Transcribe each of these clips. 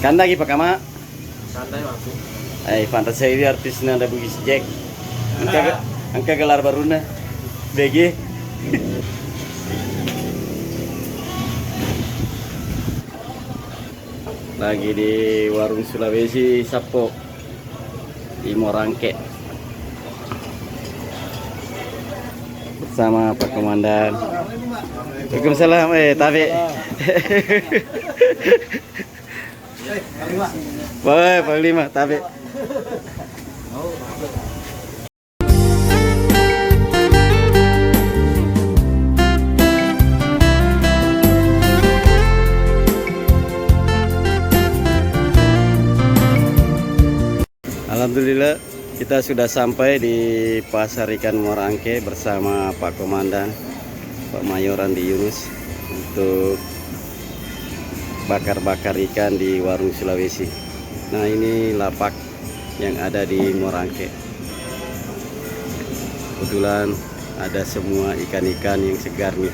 Kanda lagi Pak Kama. Santai masuk. Pantas saya ini artis nanda Bugis Jack. Angka gelar baruna. BG. Lagi di warung Sulawesi Sapo di Morangke bersama Pak Komandan. Waalaikumsalam. Tapi Woi, Panglima, tapi alhamdulillah kita sudah sampai di Pasar Ikan Morangke bersama Pak Komandan, Pak Mayor Andi Yunus untuk bakar-bakar ikan di warung Sulawesi. Nah, ini lapak yang ada di Morangke. Kebetulan ada semua ikan-ikan yang segar nih.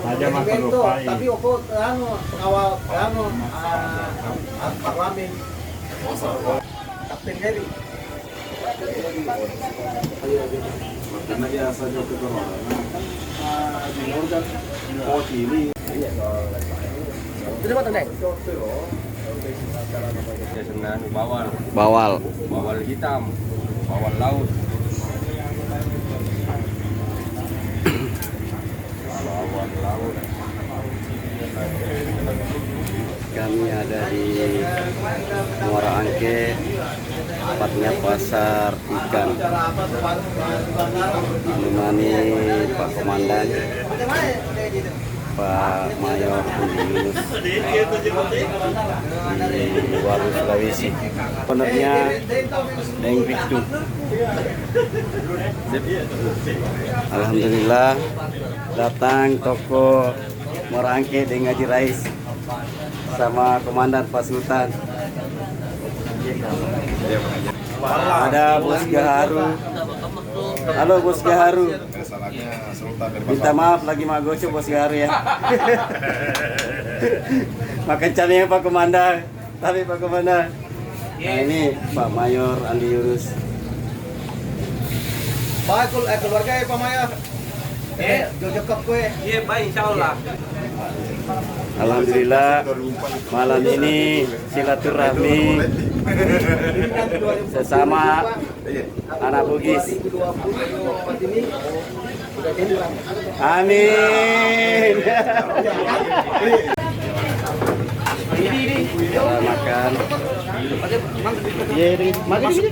Aja makan lupa. Tapi aku pengawal parlamen. Kapten Heri. Karena dia saja ke corona. Di organ oh ini. Terima kasih. Bawal Hitam, bawal laut. Kami ada di Muara Angke, tepatnya pasar ikan. Menemani Pak Komandan, Pak Mayor Andi Yunus di warung Sulawesi. Penernya Deng Victu. Alhamdulillah datang toko Muara Angke dengan Haji Rais sama Komandan Pak Sultan. Ada Bos Gaharu. Halo Bos Gaharu. Minta maaf lagi magoco Bos Gaharu ya. Makan cannya Pak Komandan. Tapi Pak Komandan. Nah, ini Pak Mayor Andi Yunus. Baik keluarga ya Pak Mayor. Jokap kue. Iya baik insyaallah. Alhamdulillah malam ini silaturahmi sesama anak Bugis. Amin. Kita makan. Iya, makan sini.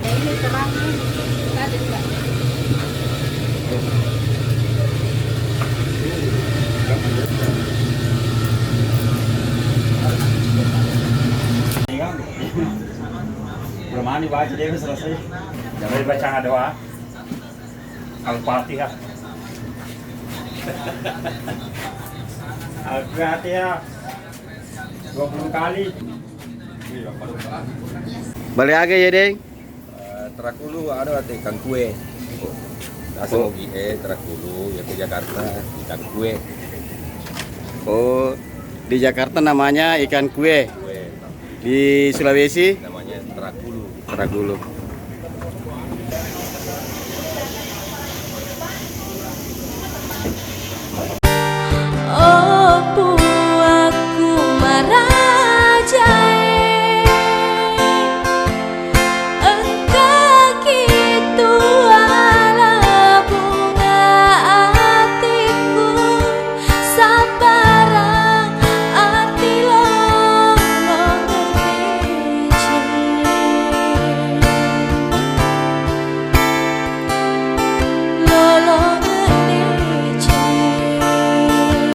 Belum ani baca dia selesai. Jangan dibaca doa. Al-Fatihah. Al-Fatihah 20 kali. Balik lagi ya, Deng. Terakulu ada ikan kue. Asal Terakulu ya ke Jakarta ikan kue. Oh, di Jakarta namanya ikan kue. Di Sulawesi Namanya Terakulu. Terakulu.